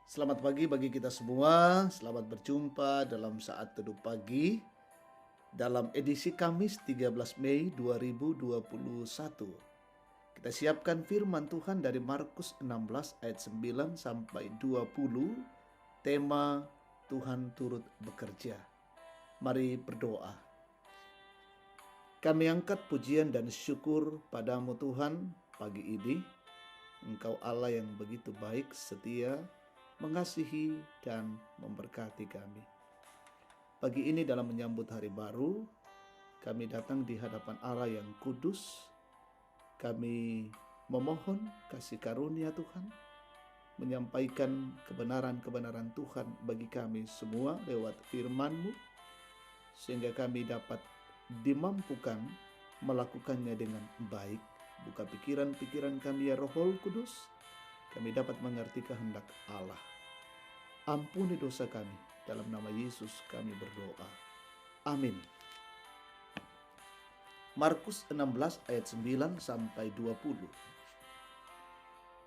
Selamat pagi bagi kita semua. Selamat berjumpa dalam saat teduh pagi dalam edisi Kamis 13 Mei 2021. Kita siapkan firman Tuhan dari Markus 16 ayat 9 sampai 20. Tema Tuhan turut bekerja. Mari berdoa. Kami angkat pujian dan syukur padamu Tuhan pagi ini. Engkau Allah yang begitu baik, setia, mengasihi dan memberkati kami. Pagi ini dalam menyambut hari baru, kami datang di hadapan Allah yang kudus. Kami memohon kasih karunia Tuhan, menyampaikan kebenaran-kebenaran Tuhan bagi kami semua lewat firman-Mu, sehingga kami dapat dimampukan melakukannya dengan baik. Buka pikiran-pikiran kami ya Roh Kudus, kami dapat mengerti kehendak Allah. Ampuni dosa kami, dalam nama Yesus kami berdoa. Amin. Markus 16 ayat 9 sampai 20.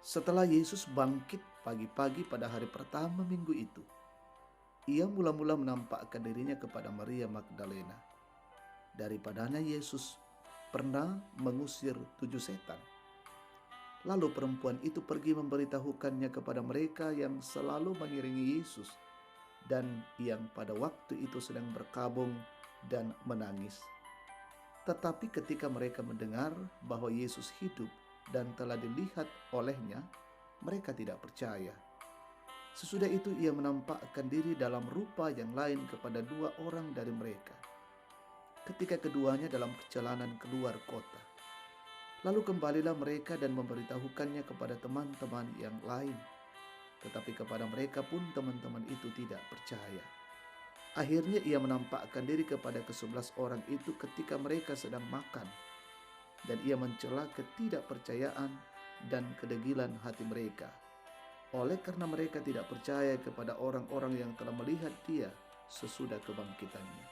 Setelah Yesus bangkit pagi-pagi pada hari pertama minggu itu, ia mula-mula menampakkan dirinya kepada Maria Magdalena. Daripadanya Yesus pernah mengusir 7 setan. Lalu perempuan itu pergi memberitahukannya kepada mereka yang selalu mengiringi Yesus dan yang pada waktu itu sedang berkabung dan menangis. Tetapi ketika mereka mendengar bahwa Yesus hidup dan telah dilihat olehnya, mereka tidak percaya. Sesudah itu ia menampakkan diri dalam rupa yang lain kepada 2 orang dari mereka, ketika keduanya dalam perjalanan keluar kota. Lalu kembalilah mereka dan memberitahukannya kepada teman-teman yang lain. Tetapi kepada mereka pun teman-teman itu tidak percaya. Akhirnya ia menampakkan diri kepada ke-11 orang itu ketika mereka sedang makan. Dan ia mencela ketidakpercayaan dan kedegilan hati mereka. Oleh karena mereka tidak percaya kepada orang-orang yang telah melihat dia sesudah kebangkitannya.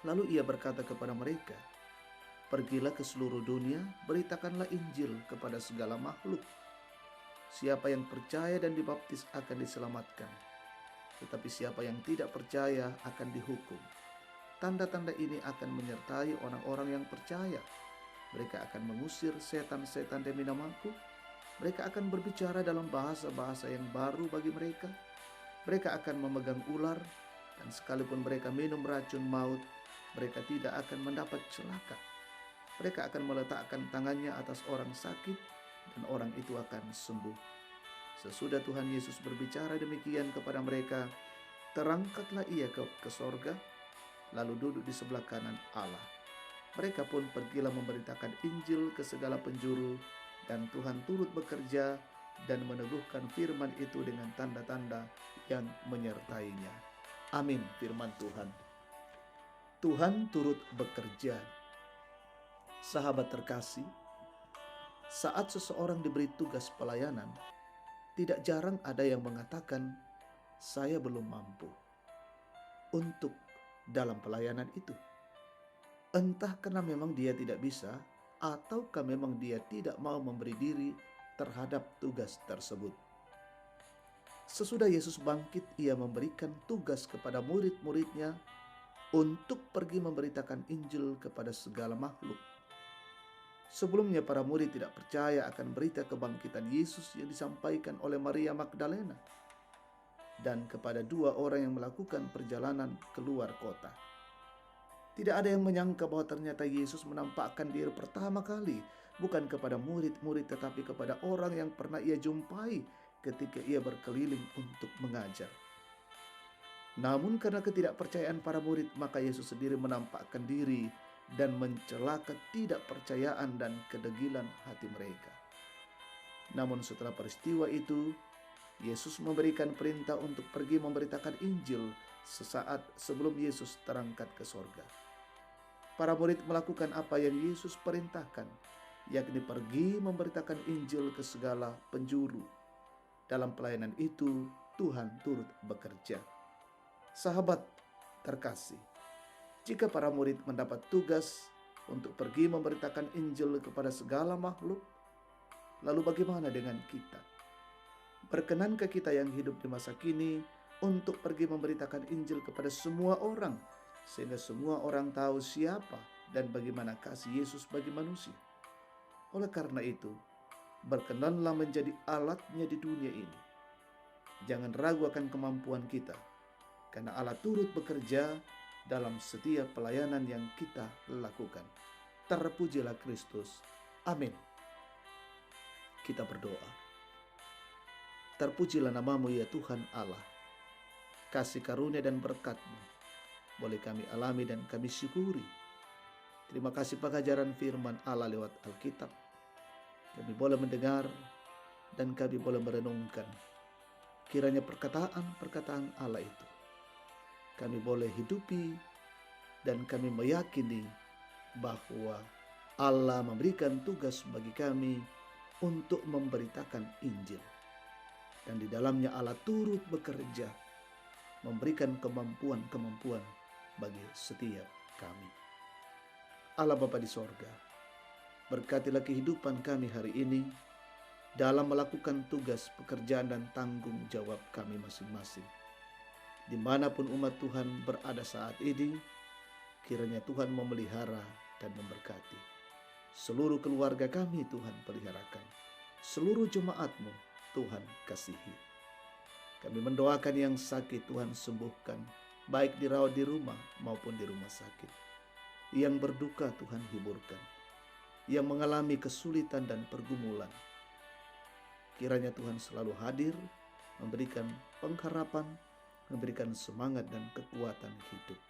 Lalu ia berkata kepada mereka, "Pergilah ke seluruh dunia, beritakanlah Injil kepada segala makhluk. Siapa yang percaya dan dibaptis akan diselamatkan, tetapi siapa yang tidak percaya akan dihukum. Tanda-tanda ini akan menyertai orang-orang yang percaya. Mereka akan mengusir setan-setan demi namaku. Mereka akan berbicara dalam bahasa-bahasa yang baru bagi mereka. Mereka akan memegang ular, dan sekalipun mereka minum racun maut, mereka tidak akan mendapat celaka. Mereka akan meletakkan tangannya atas orang sakit, dan orang itu akan sembuh." Sesudah Tuhan Yesus berbicara demikian kepada mereka, terangkatlah ia ke sorga, lalu duduk di sebelah kanan Allah. Mereka pun pergilah memberitakan Injil ke segala penjuru, dan Tuhan turut bekerja dan meneguhkan firman itu dengan tanda-tanda yang menyertainya. Amin. Firman Tuhan. Tuhan turut bekerja. Sahabat terkasih, saat seseorang diberi tugas pelayanan, tidak jarang ada yang mengatakan, "Saya belum mampu untuk dalam pelayanan itu." Entah karena memang dia tidak bisa, ataukah memang dia tidak mau memberi diri terhadap tugas tersebut. Sesudah Yesus bangkit, ia memberikan tugas kepada murid-muridnya untuk pergi memberitakan Injil kepada segala makhluk. Sebelumnya para murid tidak percaya akan berita kebangkitan Yesus yang disampaikan oleh Maria Magdalena dan kepada 2 orang yang melakukan perjalanan keluar kota. Tidak ada yang menyangka bahwa ternyata Yesus menampakkan diri pertama kali bukan kepada murid-murid tetapi kepada orang yang pernah ia jumpai ketika ia berkeliling untuk mengajar. Namun karena ketidakpercayaan para murid, maka Yesus sendiri menampakkan diri dan mencela ketidakpercayaan dan kedegilan hati mereka. Namun setelah peristiwa itu, Yesus memberikan perintah untuk pergi memberitakan Injil sesaat sebelum Yesus terangkat ke sorga. Para murid melakukan apa yang Yesus perintahkan, yakni pergi memberitakan Injil ke segala penjuru. Dalam pelayanan itu, Tuhan turut bekerja. Sahabat terkasih, jika para murid mendapat tugas untuk pergi memberitakan Injil kepada segala makhluk, lalu bagaimana dengan kita? Berkenankah kita yang hidup di masa kini untuk pergi memberitakan Injil kepada semua orang, sehingga semua orang tahu siapa dan bagaimana kasih Yesus bagi manusia. Oleh karena itu, berkenanlah menjadi alatnya di dunia ini. Jangan ragu akan kemampuan kita, karena Allah turut bekerja dalam setiap pelayanan yang kita lakukan. Terpujilah Kristus. Amin. Kita berdoa. Terpujilah namamu ya Tuhan Allah. Kasih karunia dan berkat-Mu boleh kami alami dan kami syukuri. Terima kasih pengajaran firman Allah lewat Alkitab. Kami boleh mendengar dan kami boleh merenungkan. Kiranya perkataan-perkataan Allah itu kami boleh hidupi dan kami meyakini bahwa Allah memberikan tugas bagi kami untuk memberitakan Injil. Dan di dalamnya Allah turut bekerja, memberikan kemampuan-kemampuan bagi setiap kami. Allah Bapa di sorga, berkatilah kehidupan kami hari ini dalam melakukan tugas, pekerjaan, dan tanggung jawab kami masing-masing. Dimanapun umat Tuhan berada saat ini, kiranya Tuhan memelihara dan memberkati. Seluruh keluarga kami Tuhan peliharakan. Seluruh jemaat-Mu Tuhan kasihi. Kami mendoakan yang sakit Tuhan sembuhkan, baik dirawat di rumah maupun di rumah sakit. Yang berduka Tuhan hiburkan. Yang mengalami kesulitan dan pergumulan, kiranya Tuhan selalu hadir, memberikan pengharapan, memberikan semangat dan kekuatan hidup.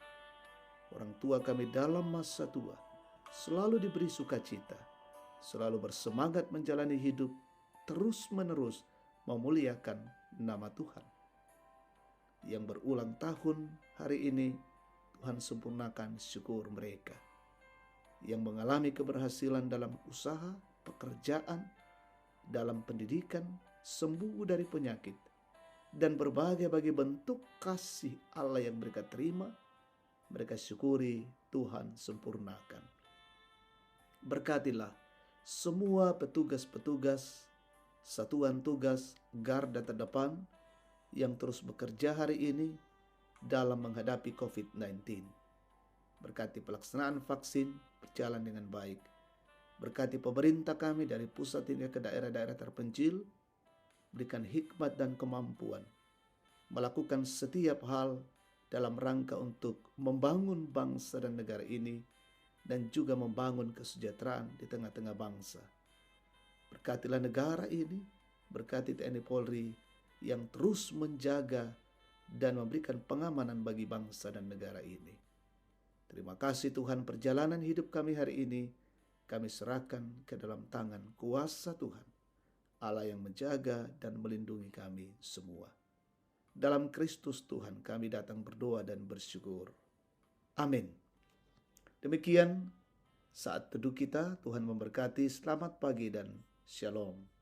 Orang tua kami dalam masa tua selalu diberi sukacita, selalu bersemangat menjalani hidup, terus-menerus memuliakan nama Tuhan. Yang berulang tahun hari ini, Tuhan sempurnakan syukur mereka. Yang mengalami keberhasilan dalam usaha, pekerjaan, dalam pendidikan, sembuh dari penyakit, dan berbagai bentuk kasih Allah yang mereka terima, mereka syukuri, Tuhan sempurnakan. Berkatilah semua petugas-petugas satuan tugas garda terdepan yang terus bekerja hari ini dalam menghadapi COVID-19. Berkati pelaksanaan vaksin berjalan dengan baik. Berkati pemerintah kami dari pusat hingga ke daerah-daerah terpencil, berikan hikmat dan kemampuan melakukan setiap hal dalam rangka untuk membangun bangsa dan negara ini, dan juga membangun kesejahteraan di tengah-tengah bangsa. Berkatilah negara ini, berkati TNI Polri yang terus menjaga dan memberikan pengamanan bagi bangsa dan negara ini. Terima kasih Tuhan, perjalanan hidup kami hari ini kami serahkan ke dalam tangan kuasa Tuhan, Allah yang menjaga dan melindungi kami semua. Dalam Kristus Tuhan kami datang berdoa dan bersyukur. Amin. Demikian saat teduh kita, Tuhan memberkati. Selamat pagi dan Shalom.